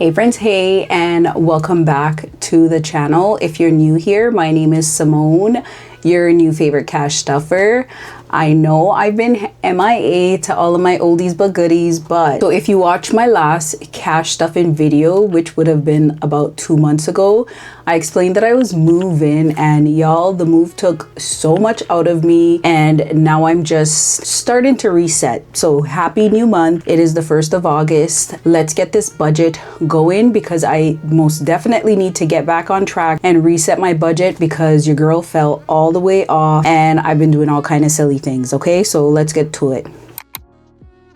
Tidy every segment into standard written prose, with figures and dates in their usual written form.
Hey friends, hey, and welcome back to the channel. If you're new here, my name is Simone, your new favorite cash stuffer. I know I've been MIA to all of my oldies but goodies, but so if you watch my last cash stuffing video, which would have been about 2 months ago, I explained that I was moving, and y'all, the move took so much out of me, and now I'm just starting to reset. So happy new month. It is the 1st of August. Let's get this budget going because I most definitely need to get back on track and reset my budget because your girl fell all the way off and I've been doing all kind of silly things. Okay, so let's get to it.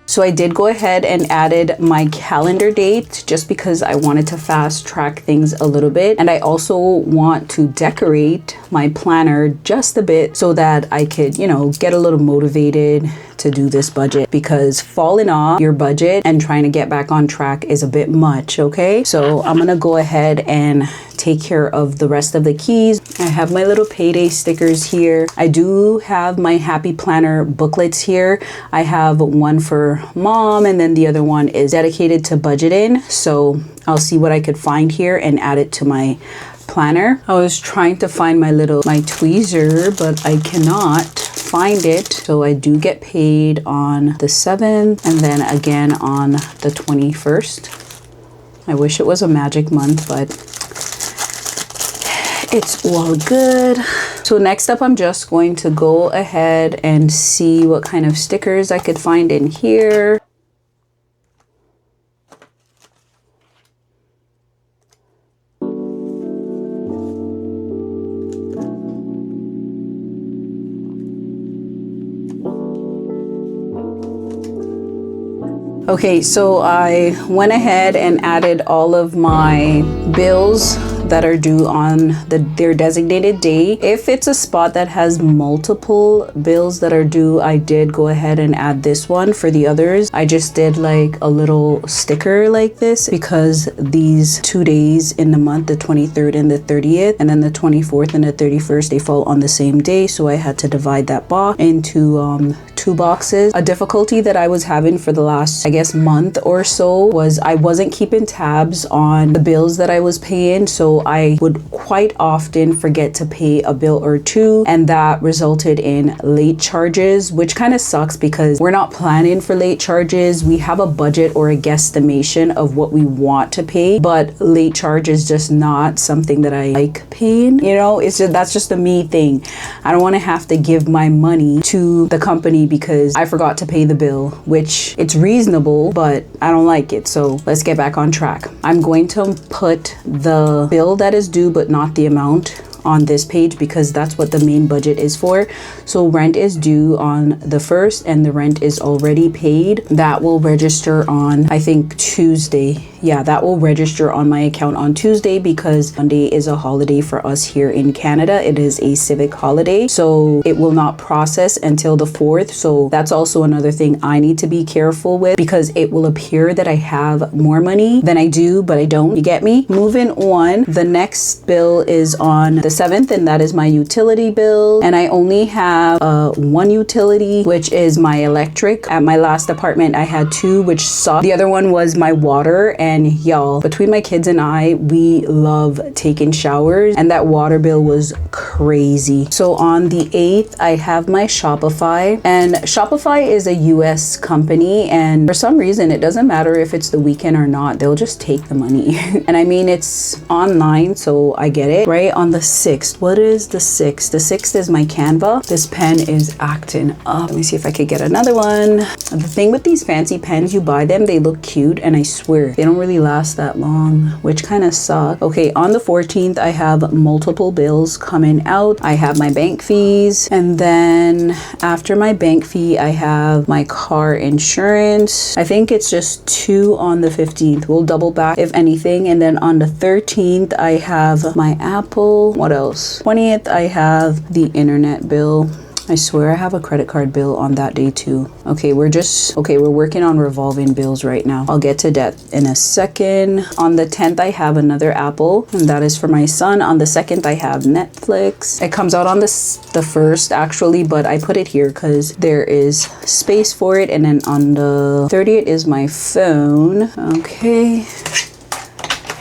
So I did go ahead and added my calendar date just because I wanted to fast track things a little bit. And I also want to decorate my planner just a bit so that I could, you know, get a little motivated to do this budget, because falling off your budget and trying to get back on track is a bit much. Okay, so I'm gonna go ahead and take care of the rest of the keys. I have my little payday stickers here. I do have my happy planner booklets here. I have one for mom and then the other one is dedicated to budgeting. So I'll see what I could find here and add it to my planner. I was trying to find my tweezer, but I cannot find it. So I do get paid on the 7th and then again on the 21st. I wish it was a magic month, but it's all good. So next up, I'm just going to go ahead and see what kind of stickers I could find in here. Okay, so I went ahead and added all of my bills that are due on their designated day. If it's a spot that has multiple bills that are due, I did go ahead and add this one. For the others, I just did like a little sticker like this because these 2 days in the month, the 23rd and the 30th, and then the 24th and the 31st, they fall on the same day. So I had to divide that box into 2 boxes. A difficulty that I was having for the last, I guess, month or so was I wasn't keeping tabs on the bills that I was paying. So I would quite often forget to pay a bill or two, and that resulted in late charges, which kind of sucks because we're not planning for late charges. We have a budget or a guesstimation of what we want to pay, but late charge is just not something that I like paying. You know, that's just a me thing. I don't want to have to give my money to the company because I forgot to pay the bill, which it's reasonable, but I don't like it. So let's get back on track. I'm going to put the bill that is due but not the amount on this page because that's what the main budget is for. So rent is due on the 1st and the rent is already paid. That will register on, I think, Tuesday. Yeah, that will register on my account on Tuesday because Monday is a holiday for us here in Canada. It is a civic holiday, so it will not process until the 4th. So that's also another thing I need to be careful with because it will appear that I have more money than I do, but I don't. You get me? Moving on, the next bill is on the 7th, and that is my utility bill. And I only have one utility, which is my electric. At my last apartment, I had 2, which sucked. The other one was my water. And y'all, between my kids and I, we love taking showers, and that water bill was crazy. So on the 8th, I have my Shopify, and Shopify is a US company, and for some reason, it doesn't matter if it's the weekend or not, they'll just take the money. And I mean, it's online, so I get it, right? On the 6th, what is the 6th? The 6th is my Canva. This pen is acting up. Let me see if I could get another one. The thing with these fancy pens, you buy them, they look cute, and I swear, they don't really last that long, which kind of sucks. Okay, on the 14th, I have multiple bills coming out. I have my bank fees, and then after my bank fee, I have my car insurance. I think it's just 2 on the 15th. We'll double back if anything. And then on the 13th, I have my Apple. What else? 20th, I have the internet bill. I swear I have a credit card bill on that day too. Okay, we're working on revolving bills right now. I'll get to that in a second. On the 10th, I have another Apple, and that is for my son. On the 2nd, I have Netflix. It comes out on the 1st actually, but I put it here because there is space for it. And then on the 30th is my phone. Okay.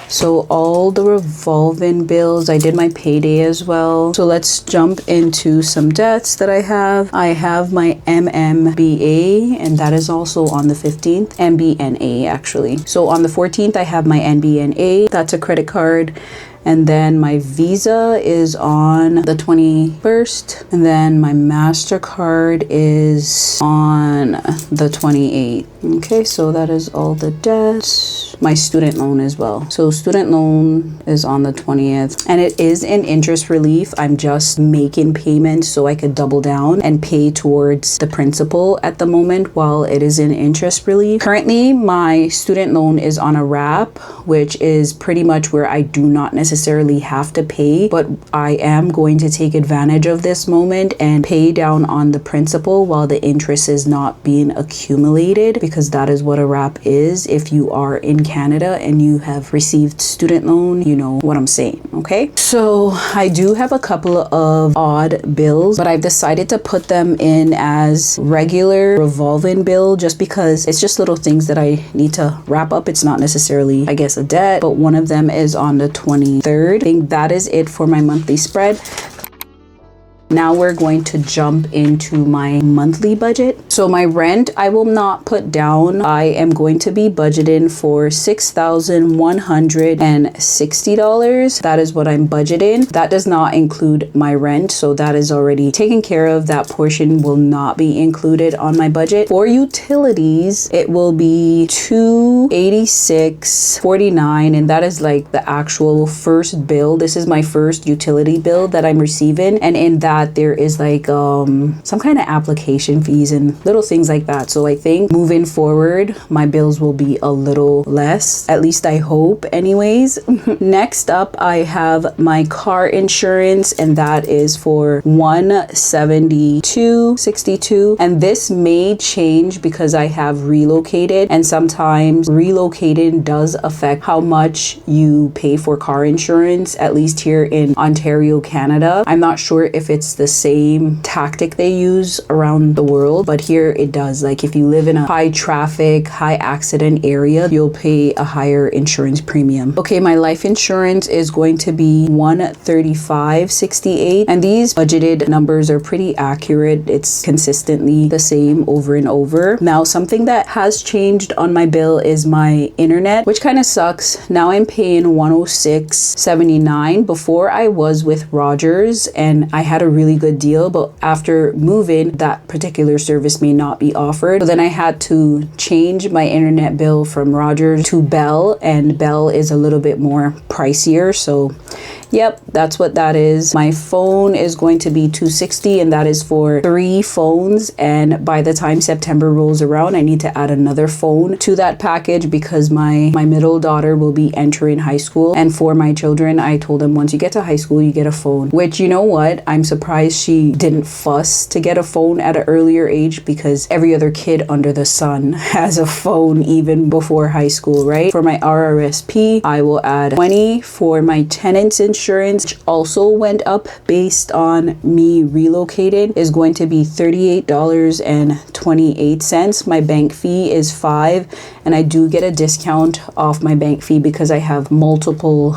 So all the revolving bills, I did my payday as well. So let's jump into some debts that I have. I have my MMBA, and that is also on the 15th. MBNA actually. So on the 14th, I have my NBNA. That's a credit card. And then my Visa is on the 21st. And then my MasterCard is on the 28th. Okay, so that is all the debts. My student loan as well. So student loan is on the 20th. And it is in interest relief. I'm just making payments so I could double down and pay towards the principal at the moment while it is in interest relief. Currently, my student loan is on a wrap, which is pretty much where I do not necessarily have to pay, but I am going to take advantage of this moment and pay down on the principal while the interest is not being accumulated, because that is what a wrap is. If you are in Canada and you have received student loan, you know what I'm saying, okay? So I do have a couple of odd bills, but I've decided to put them in as regular revolving bill just because it's just little things that I need to wrap up. It's not necessarily, I guess, a debt, but one of them is on the 23rd. I think that is it for my monthly spread. Now we're going to jump into my monthly budget. So my rent, I will not put down. I am going to be budgeting for $6,160. That is what I'm budgeting. That does not include my rent, so that is already taken care of. That portion will not be included on my budget. For utilities, it will be $286.49, and that is like the actual first bill. This is my first utility bill that I'm receiving, and in that there is like some kind of application fees and little things like that. So I think moving forward my bills will be a little less, at least I hope anyways. Next up, I have my car insurance, and that is for $172.62, and this may change because I have relocated, and sometimes relocating does affect how much you pay for car insurance, at least here in Ontario, Canada. I'm not sure if it's the same tactic they use around the world, but here it does. Like if you live in a high traffic, high accident area, you'll pay a higher insurance premium. Okay, my life insurance is going to be $135.68, and these budgeted numbers are pretty accurate. It's consistently the same over and over. Now, something that has changed on my bill is my internet, which kind of sucks. Now I'm paying $106.79. Before I was with Rogers and I had a really good deal, but after moving, that particular service may not be offered. So then I had to change my internet bill from Rogers to Bell, and Bell is a little bit more pricier. So yep, that's what that is. My phone is going to be $260, and that is for 3 phones. And by the time September rolls around, I need to add another phone to that package because my middle daughter will be entering high school. And for my children, I told them once you get to high school, you get a phone, which, you know what? I'm surprised she didn't fuss to get a phone at an earlier age, because every other kid under the sun has a phone even before high school, right? For my RRSP, I will add 20. For my tenants insurance, which also went up based on me relocating, is going to be $38.28. My bank fee is $5, and I do get a discount off my bank fee because I have multiple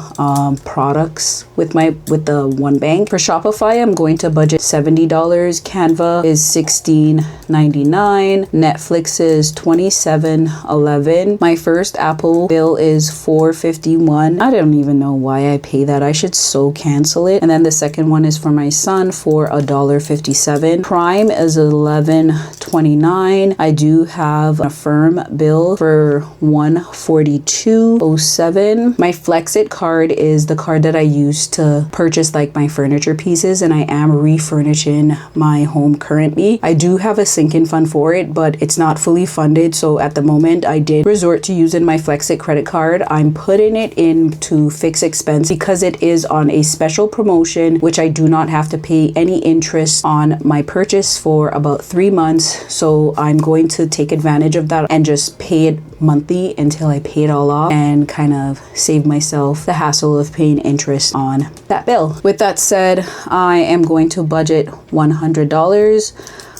products with the one bank. For Shopify, I'm going to budget $70. Canva is $16.99. Netflix is $27.11. My first Apple bill is $4.51. I don't even know why I pay that. I should so cancel it. And then the second one is for my son for $1.57. Prime is $11.29. I do have a firm bill for $142.07. My Flexit card is the card that I use to purchase like my furniture pieces, and I am refurnishing my home currently. I do have a sinking fund for it, but it's not fully funded. So at the moment, I did resort to using my Flexit credit card. I'm putting it into fixed expense because it is on a special promotion, which I do not have to pay any interest on my purchase for about 3 months. So I'm going to take advantage of that and just pay it monthly until I pay it all off and kind of save myself the hassle of paying interest on that bill. With that said, I am going to budget $100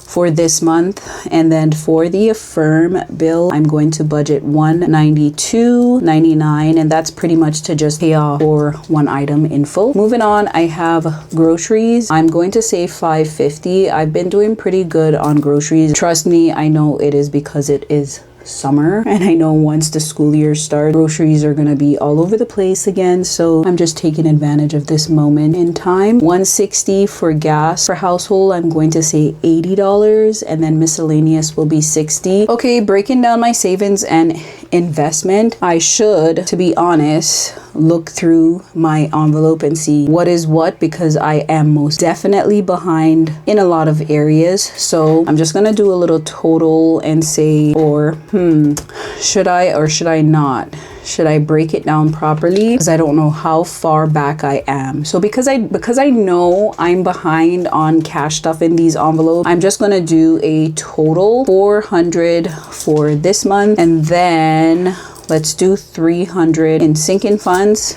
for this month. And then for the Affirm bill, I'm going to budget $192.99, and that's pretty much to just pay off for one item in full. Moving on, I have groceries. I'm going to say $5.50. I've been doing pretty good on groceries. Trust me, I know it is because it is summer, and I know once the school year starts, groceries are going to be all over the place again, so I'm just taking advantage of this moment in time. $160 for gas. For household, I'm going to say $80, and then miscellaneous will be $60. Okay, breaking down my savings and investment, I should, to be honest, look through my envelope and see what is what, because I am most definitely behind in a lot of areas. So I'm just gonna do a little total and say, or should I or should I not? Should I break it down properly? Because I don't know how far back I am. So because I know I'm behind on cash stuff in these envelopes, I'm just gonna do a total $400 for this month, and then let's do $300 in sinking funds.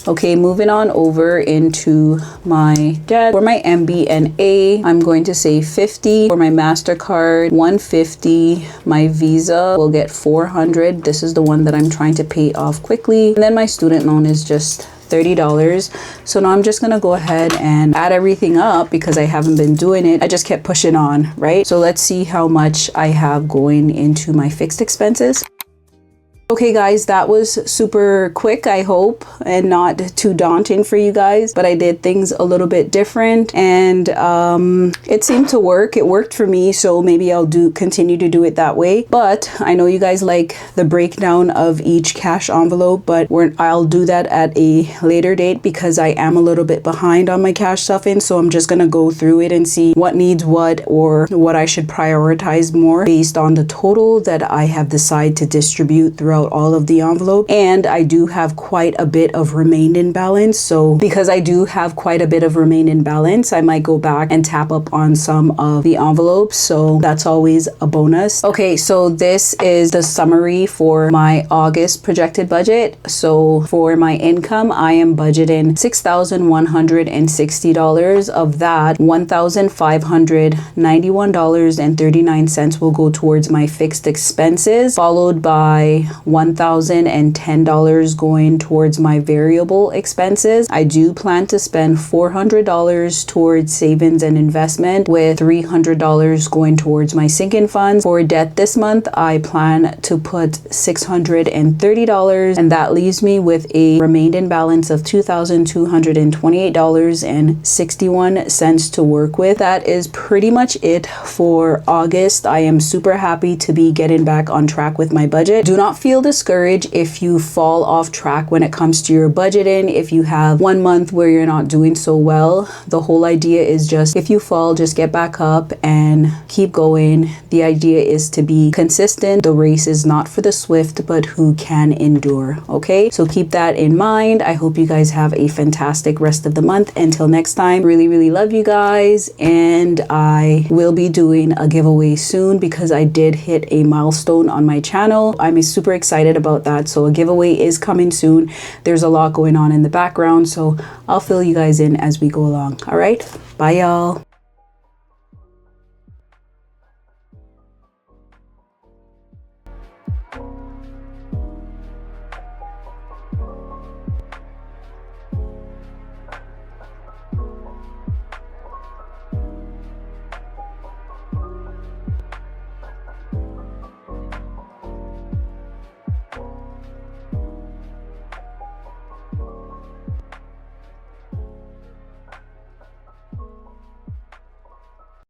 Okay, moving on over into my debt. For my MBNA, I'm going to say $50. For my MasterCard, $150. My Visa will get $400. This is the one that I'm trying to pay off quickly. And then my student loan is just $30. So now I'm just gonna go ahead and add everything up because I haven't been doing it. I just kept pushing on, right? So let's see how much I have going into my fixed expenses. Okay guys, that was super quick, I hope, and not too daunting for you guys, but I did things a little bit different, and it seemed to work. It worked for me, so maybe I'll continue to do it that way. But I know you guys like the breakdown of each cash envelope, but I'll do that at a later date because I am a little bit behind on my cash stuffing, so I'm just gonna go through it and see what needs what, or what I should prioritize more based on the total that I have decided to distribute throughout all of the envelope. And I do have quite a bit of remaining balance, so because I do have quite a bit of remaining balance, I might go back and tap up on some of the envelopes, so that's always a bonus. Okay, so this is the summary for my August projected budget. So for my income, I am budgeting $6,160. Of that, $1,591.39 will go towards my fixed expenses, followed by $1,010 going towards my variable expenses. I do plan to spend $400 towards savings and investment, with $300 going towards my sinking funds. For debt this month, I plan to put $630, and that leaves me with a remaining balance of $2,228.61 to work with. That is pretty much it for August. I am super happy to be getting back on track with my budget. Do not feel discouraged if you fall off track when it comes to your budgeting. If you have one month where you're not doing so well, the whole idea is just, if you fall, just get back up and keep going. The idea is to be consistent. The race is not for the swift, but who can endure. Okay, so keep that in mind. I hope you guys have a fantastic rest of the month. Until next time, really love you guys, and I will be doing a giveaway soon because I did hit a milestone on my channel. I'm super excited about that, so a giveaway is coming soon. There's a lot going on in the background, so I'll fill you guys in as we go along. All right, bye y'all.